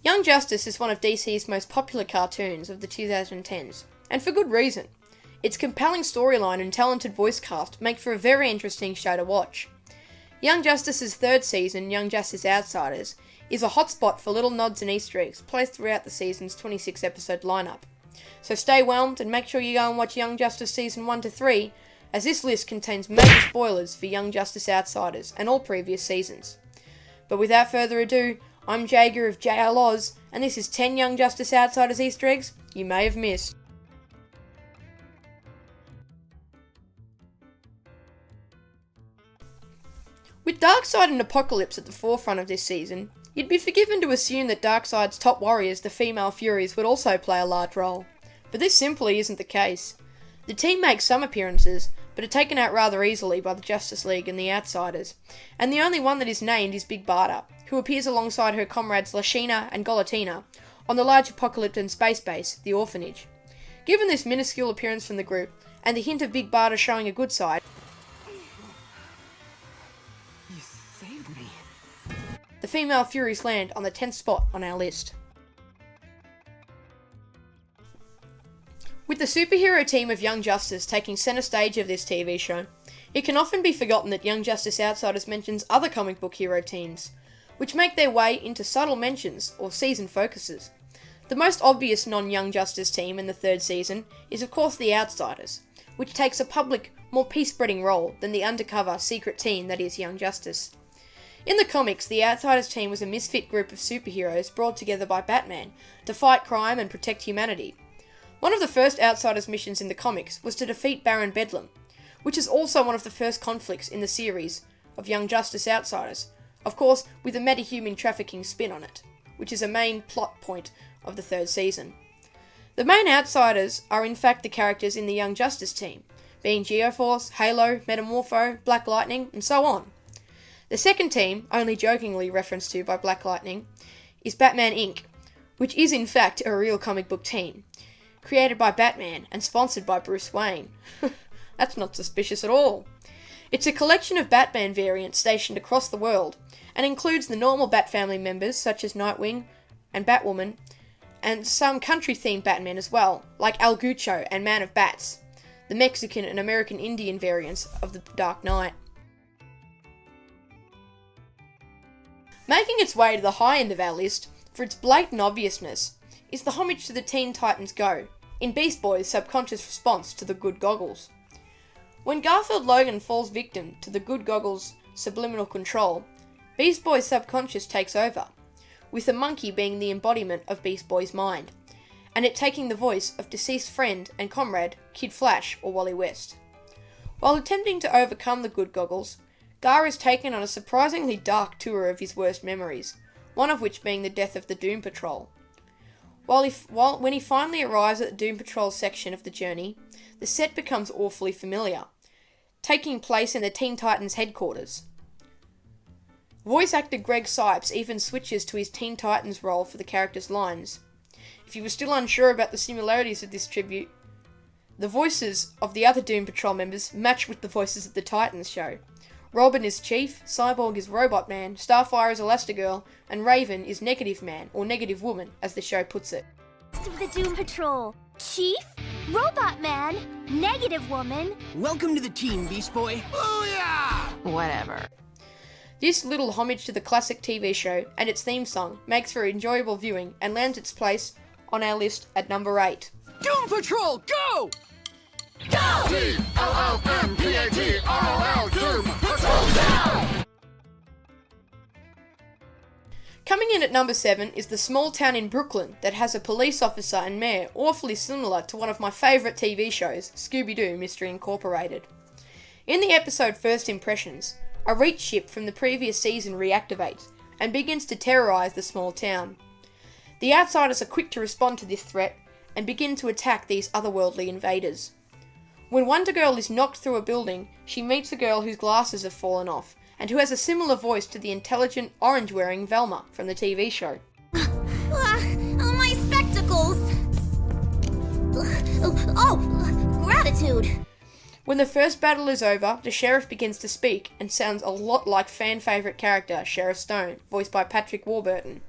Young Justice is one of DC's most popular cartoons of the 2010s, and for good reason. Its compelling storyline and talented voice cast make for a very interesting show to watch. Young Justice's third season, Young Justice Outsiders, is a hotspot for little nods and Easter eggs placed throughout the season's 26-episode lineup. So stay whelmed and make sure you go and watch Young Justice Season 1 to 3, as this list contains major spoilers for Young Justice Outsiders and all previous seasons. But without further ado, I'm Jager of JL Oz, and this is 10 Young Justice Outsiders Easter eggs you may have missed. With Darkseid and Apocalypse at the forefront of this season, you'd be forgiven to assume that Darkseid's top warriors, the Female Furies, would also play a large role. But this simply isn't the case. The team makes some appearances, but are taken out rather easily by the Justice League and the Outsiders, and the only one that is named is Big Barda, who appears alongside her comrades Lashina and Golatina on the large Apocalyptan space base, the Orphanage. Given this minuscule appearance from the group, and the hint of Big Barda showing a good side, You saved me. the Female Furies land on the 10th spot on our list. With the superhero team of Young Justice taking centre stage of this TV show, it can often be forgotten that Young Justice Outsiders mentions other comic book hero teams, which make their way into subtle mentions or season focuses. The most obvious non-Young Justice team in the third season is of course the Outsiders, which takes a public, more peace-spreading role than the undercover, secret team that is Young Justice. In the comics, the Outsiders team was a misfit group of superheroes brought together by Batman to fight crime and protect humanity. One of the first Outsiders missions in the comics was to defeat Baron Bedlam, which is also one of the first conflicts in the series of Young Justice Outsiders, of course with a metahuman trafficking spin on it, which is a main plot point of the third season. The main Outsiders are in fact the characters in the Young Justice team, being Geoforce, Halo, Metamorpho, Black Lightning, and so on. The second team, only jokingly referenced to by Black Lightning, is Batman Inc., which is in fact a real comic book team, created by Batman and sponsored by Bruce Wayne. That's not suspicious at all. It's a collection of Batman variants stationed across the world, and includes the normal Bat family members such as Nightwing and Batwoman, and some country-themed Batmen as well, like El Gucho and Man of Bats, the Mexican and American Indian variants of the Dark Knight. Making its way to the high end of our list, for its blatant obviousness, is the homage to the Teen Titans Go, in Beast Boy's subconscious response to the Good Goggles. When Garfield Logan falls victim to the Good Goggles' subliminal control, Beast Boy's subconscious takes over, with the monkey being the embodiment of Beast Boy's mind, and it taking the voice of deceased friend and comrade Kid Flash or Wally West. While attempting to overcome the Good Goggles, Gar is taken on a surprisingly dark tour of his worst memories, one of which being the death of the Doom Patrol. When he finally arrives at the Doom Patrol section of the journey, the set becomes awfully familiar, taking place in the Teen Titans headquarters. Voice actor Greg Sipes even switches to his Teen Titans role for the character's lines. If you were still unsure about the similarities of this tribute, the voices of the other Doom Patrol members match with the voices of the Titans show. Robin is Chief, Cyborg is Robot Man, Starfire is Elastigirl, and Raven is Negative Man, or Negative Woman, as the show puts it. Of the Doom Patrol. Chief, Robot Man, Negative Woman. Welcome to the team, Beast Boy. Booyah! Whatever. This little homage to the classic TV show and its theme song makes for enjoyable viewing and lands its place on our list at number 8. Doom Patrol, go! Go! D-O-O-M-P-A-T-R-O-L, Doom Patrol down! Coming in at number 7 is the small town in Brooklyn that has a police officer and mayor awfully similar to one of my favourite TV shows, Scooby-Doo Mystery Incorporated. In the episode First Impressions, a Reach ship from the previous season reactivates and begins to terrorise the small town. The Outsiders are quick to respond to this threat and begin to attack these otherworldly invaders. When Wonder Girl is knocked through a building, she meets a girl whose glasses have fallen off, and who has a similar voice to the intelligent, orange-wearing Velma from the TV show. My spectacles! Gratitude! When the first battle is over, the sheriff begins to speak and sounds a lot like fan favourite character Sheriff Stone, voiced by Patrick Warburton.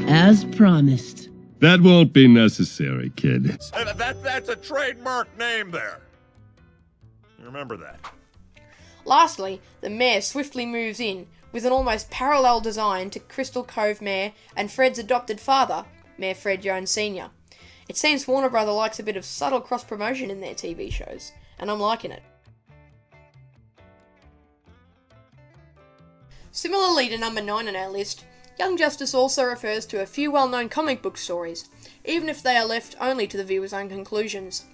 As promised. That won't be necessary, kid. That's a trademark name there. Remember that. Lastly, the Mare swiftly moves in, with an almost parallel design to Crystal Cove Mare and Fred's adopted father, Mayor Fred Jones Sr. It seems Warner Brother likes a bit of subtle cross-promotion in their TV shows, and I'm liking it. Similarly to number 9 on our list, Young Justice also refers to a few well-known comic book stories, even if they are left only to the viewer's own conclusions.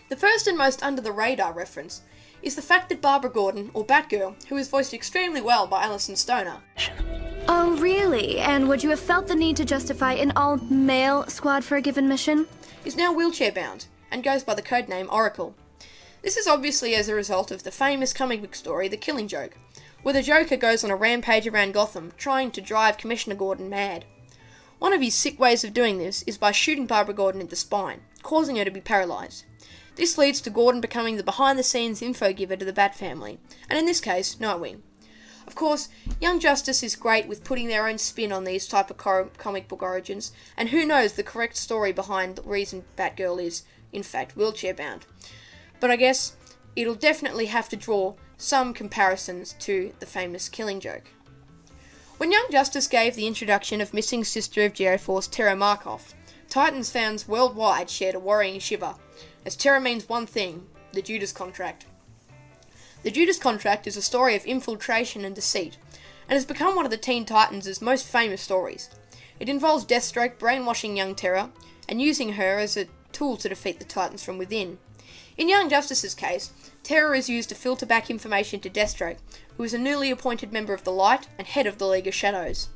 The first and most under-the-radar reference is the fact that Barbara Gordon, or Batgirl, who is voiced extremely well by Alison Stoner. Oh, really? And would you have felt the need to justify an all-male squad for a given mission? Is now wheelchair-bound, and goes by the codename Oracle. This is obviously as a result of the famous comic book story The Killing Joke, where the Joker goes on a rampage around Gotham, trying to drive Commissioner Gordon mad. One of his sick ways of doing this is by shooting Barbara Gordon in the spine, causing her to be paralysed. This leads to Gordon becoming the behind-the-scenes info giver to the Bat family, and in this case, Nightwing. Of course, Young Justice is great with putting their own spin on these type of comic book origins, and who knows the correct story behind the reason Batgirl is, in fact, wheelchair-bound. But I guess it'll definitely have to draw some comparisons to the famous Killing Joke. When Young Justice gave the introduction of missing sister of Geoforce Terra Markov, Titans fans worldwide shared a worrying shiver, as Terra means one thing: the Judas Contract. The Judas Contract is a story of infiltration and deceit, and has become one of the Teen Titans' most famous stories. It involves Deathstroke brainwashing young Terra, and using her as a tool to defeat the Titans from within. In Young Justice's case, Terra is used to filter back information to Deathstroke, who is a newly appointed member of the Light and head of the League of Shadows.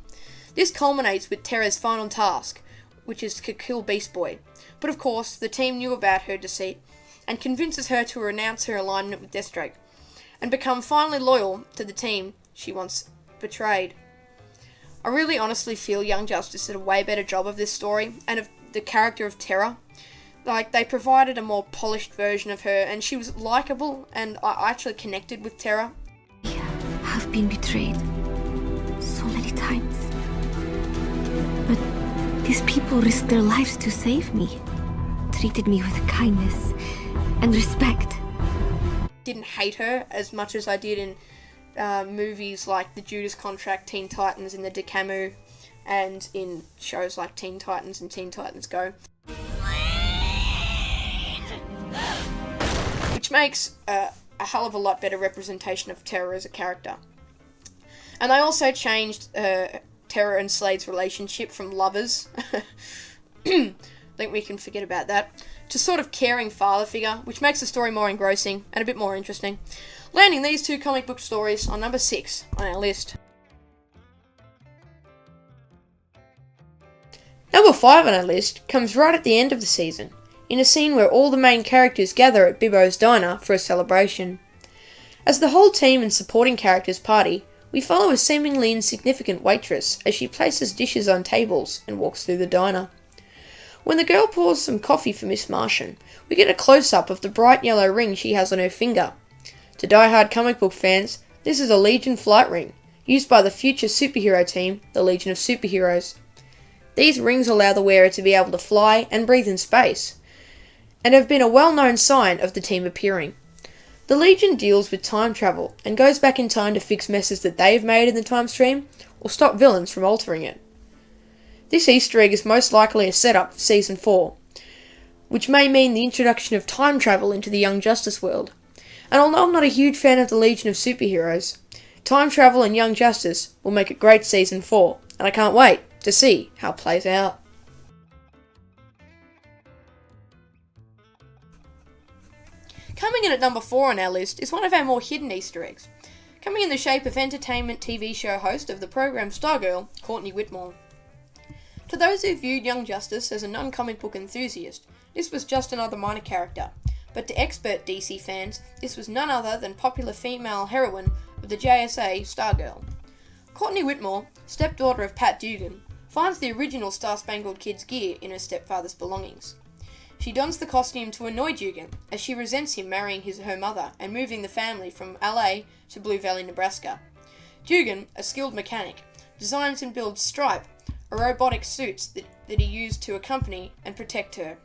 This culminates with Terra's final task, which is to kill Beast Boy. But of course, the team knew about her deceit, and convinces her to renounce her alignment with Deathstroke, and become finally loyal to the team she once betrayed. I really honestly feel Young Justice did a way better job of this story, and of the character of Terra. Like, they provided a more polished version of her, and she was likeable, and I actually connected with Terra. Have been betrayed so many times. But these people risked their lives to save me, treated me with kindness and respect. Didn't hate her as much as I did in movies like The Judas Contract, Teen Titans, and the Decamu, and in shows like Teen Titans and Teen Titans Go. Which makes a hell of a lot better representation of Terra as a character. And they also changed Terra and Slade's relationship from lovers, I think we can forget about that, to sort of caring father figure, which makes the story more engrossing and a bit more interesting, landing these two comic book stories on number 6 on our list. Number 5 on our list comes right at the end of the season, in a scene where all the main characters gather at Bibbo's diner for a celebration. As the whole team and supporting characters party, we follow a seemingly insignificant waitress as she places dishes on tables and walks through the diner. When the girl pours some coffee for Miss Martian, we get a close-up of the bright yellow ring she has on her finger. To die-hard comic book fans, this is a Legion flight ring, used by the future superhero team, the Legion of Superheroes. These rings allow the wearer to be able to fly and breathe in space, and have been a well-known sign of the team appearing. The Legion deals with time travel, and goes back in time to fix messes that they've made in the time stream, or stop villains from altering it. This Easter egg is most likely a setup for Season 4, which may mean the introduction of time travel into the Young Justice world. And although I'm not a huge fan of the Legion of Superheroes, time travel and Young Justice will make a great Season 4, and I can't wait to see how it plays out. Coming in at number 4 on our list is one of our more hidden Easter eggs, coming in the shape of entertainment TV show host of the program Stargirl, Courtney Whitmore. To those who viewed Young Justice as a non-comic book enthusiast, this was just another minor character, but to expert DC fans, this was none other than popular female heroine of the JSA, Stargirl. Courtney Whitmore, stepdaughter of Pat Dugan, finds the original Star-Spangled Kid's gear in her stepfather's belongings. She dons the costume to annoy Dugan, as she resents him marrying her mother and moving the family from LA to Blue Valley, Nebraska. Dugan, a skilled mechanic, designs and builds Stripe, robotic suits that he used to accompany and protect her.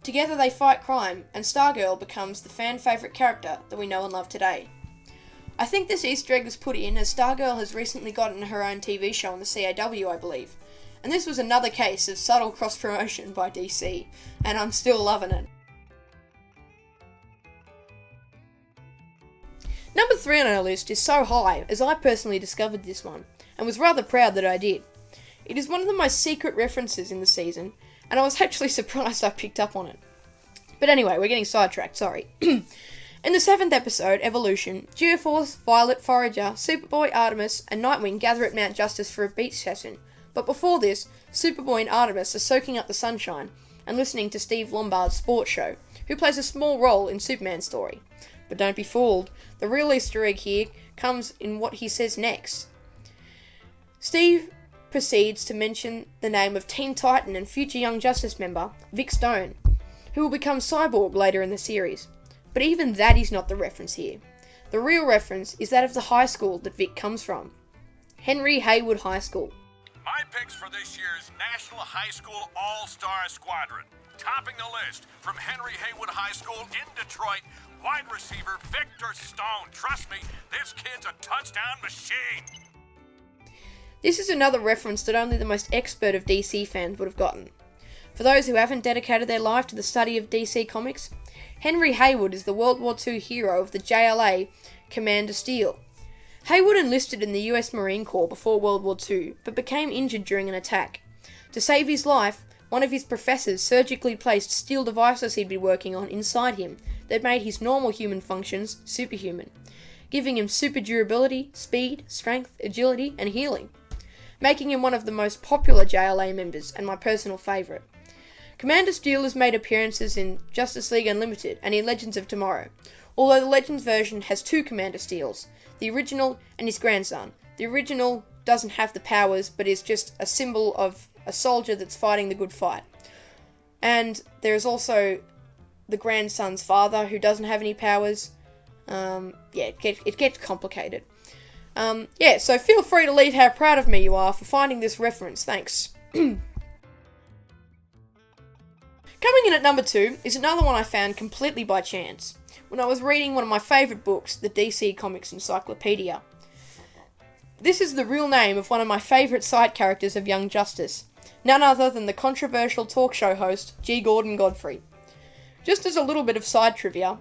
Together they fight crime, and Stargirl becomes the fan favourite character that we know and love today. I think this Easter egg was put in as Stargirl has recently gotten her own TV show on the CW, I believe, and this was another case of subtle cross-promotion by DC, and I'm still loving it. Number 3 on our list is so high, as I personally discovered this one, and was rather proud that I did. It is one of the most secret references in the season, and I was actually surprised I picked up on it. But anyway, we're getting sidetracked, sorry. In the 7th episode, Evolution, Geoforce, Violet, Forager, Superboy, Artemis, and Nightwing gather at Mount Justice for a beach session. But before this, Superboy and Artemis are soaking up the sunshine and listening to Steve Lombard's sports show, who plays a small role in Superman's story. But don't be fooled, the real Easter egg here comes in what he says next. Steve proceeds to mention the name of Teen Titan and future Young Justice member, Vic Stone, who will become Cyborg later in the series. But even that is not the reference here. The real reference is that of the high school that Vic comes from, Henry Haywood High School. My picks for this year's National High School All-Star Squadron. Topping the list from Henry Haywood High School in Detroit, wide receiver Victor Stone. Trust me, this kid's a touchdown machine. This is another reference that only the most expert of DC fans would have gotten. For those who haven't dedicated their life to the study of DC Comics, Henry Haywood is the World War II hero of the JLA Commander Steel. Haywood enlisted in the US Marine Corps before World War II, but became injured during an attack. To save his life, one of his professors surgically placed steel devices he'd been working on inside him that made his normal human functions superhuman, giving him super durability, speed, strength, agility, and healing, making him one of the most popular JLA members and my personal favourite. Commander Steel has made appearances in Justice League Unlimited and in Legends of Tomorrow, although the Legends version has 2 Commander Steels, the original and his grandson. The original doesn't have the powers, but is just a symbol of a soldier that's fighting the good fight. And there is also the grandson's father, who doesn't have any powers. It gets complicated. So feel free to leave how proud of me you are for finding this reference, thanks. Coming in at number 2 is another one I found completely by chance, when I was reading one of my favourite books, the DC Comics Encyclopedia. This is the real name of one of my favourite side characters of Young Justice, none other than the controversial talk show host, G. Gordon Godfrey. Just as a little bit of side trivia,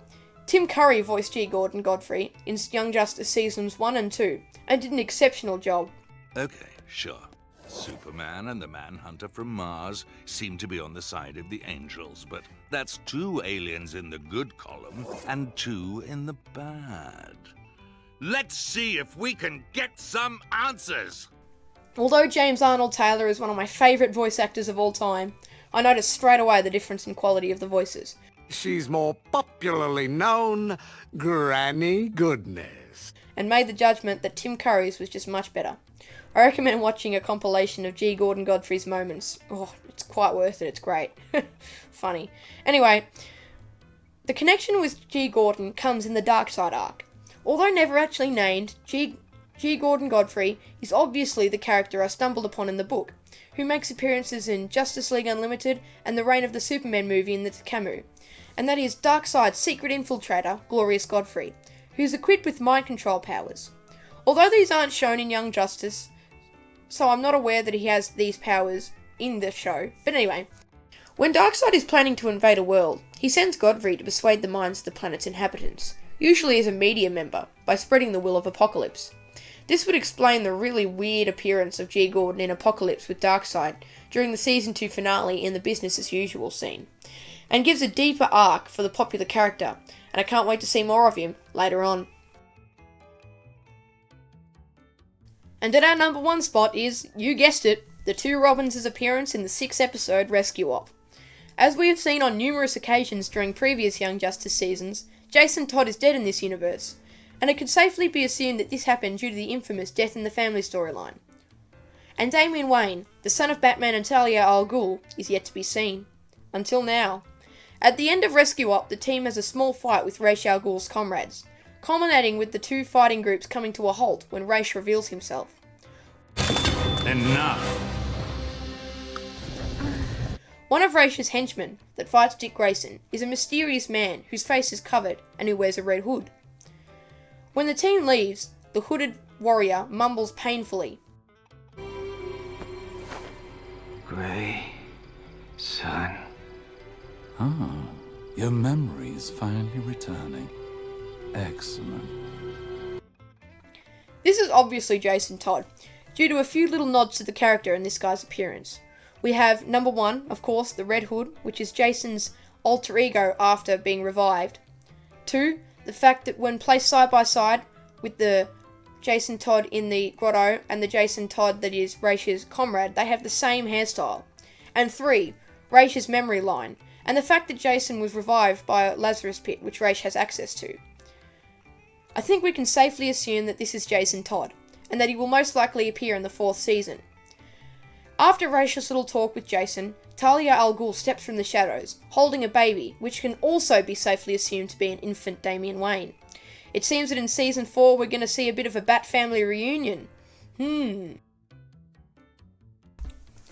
Tim Curry voiced G. Gordon Godfrey in Young Justice Seasons 1 and 2, and did an exceptional job. Okay, sure. Superman and the Manhunter from Mars seem to be on the side of the angels, but that's 2 aliens in the good column and 2 in the bad. Let's see if we can get some answers! Although James Arnold Taylor is one of my favourite voice actors of all time, I noticed straight away the difference in quality of the voices. She's more popularly known Granny Goodness, and made the judgment that Tim Curry's was just much better. I recommend watching a compilation of G. Gordon Godfrey's moments. Oh, it's quite worth it, it's great. Funny. Anyway, the connection with G. Gordon comes in the Darkseid arc. Although never actually named, G. Gordon Godfrey is obviously the character I stumbled upon in the book, who makes appearances in Justice League Unlimited and the Reign of the Superman movie in the Camus, and that is Darkseid's secret infiltrator, Glorious Godfrey, who's equipped with mind control powers. Although these aren't shown in Young Justice, so I'm not aware that he has these powers in the show, but anyway. When Darkseid is planning to invade a world, he sends Godfrey to persuade the minds of the planet's inhabitants, usually as a media member, by spreading the will of Apocalypse. This would explain the really weird appearance of G. Gordon in Apocalypse with Darkseid during the Season 2 finale in the business as usual scene, and gives a deeper arc for the popular character, and I can't wait to see more of him later on. And at our number 1 spot is, you guessed it, the 2 Robins' appearance in the 6th episode Rescue Op. As we have seen on numerous occasions during previous Young Justice seasons, Jason Todd is dead in this universe, and it could safely be assumed that this happened due to the infamous Death in the Family storyline. And Damian Wayne, the son of Batman and Talia al Ghul, is yet to be seen. Until now. At the end of Rescue Op, the team has a small fight with Ra's al Ghul's comrades, culminating with the 2 fighting groups coming to a halt when Ra's reveals himself. Enough! One of Raish's henchmen that fights Dick Grayson is a mysterious man whose face is covered and who wears a red hood. When the team leaves, the hooded warrior mumbles painfully. Gray, son. Ah, your memory is finally returning. Excellent. This is obviously Jason Todd, due to a few little nods to the character in this guy's appearance. We have number 1, of course, the Red Hood, which is Jason's alter ego after being revived. 2, the fact that when placed side by side with the Jason Todd in the grotto and the Jason Todd that is Raish's comrade, they have the same hairstyle. And 3, Raish's memory line, and the fact that Jason was revived by a Lazarus pit, which Raish has access to. I think we can safely assume that this is Jason Todd, and that he will most likely appear in the 4th season. After Raish's little talk with Jason, Talia al Ghul steps from the shadows, holding a baby, which can also be safely assumed to be an infant Damian Wayne. It seems that in Season 4 we're going to see a bit of a Bat family reunion. And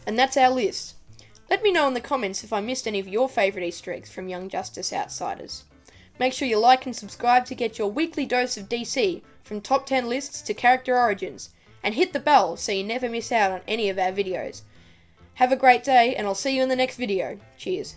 that's our list. Let me know in the comments if I missed any of your favourite Easter eggs from Young Justice Outsiders. Make sure you like and subscribe to get your weekly dose of DC, from top 10 lists to character origins, and hit the bell so you never miss out on any of our videos. Have a great day, and I'll see you in the next video. Cheers.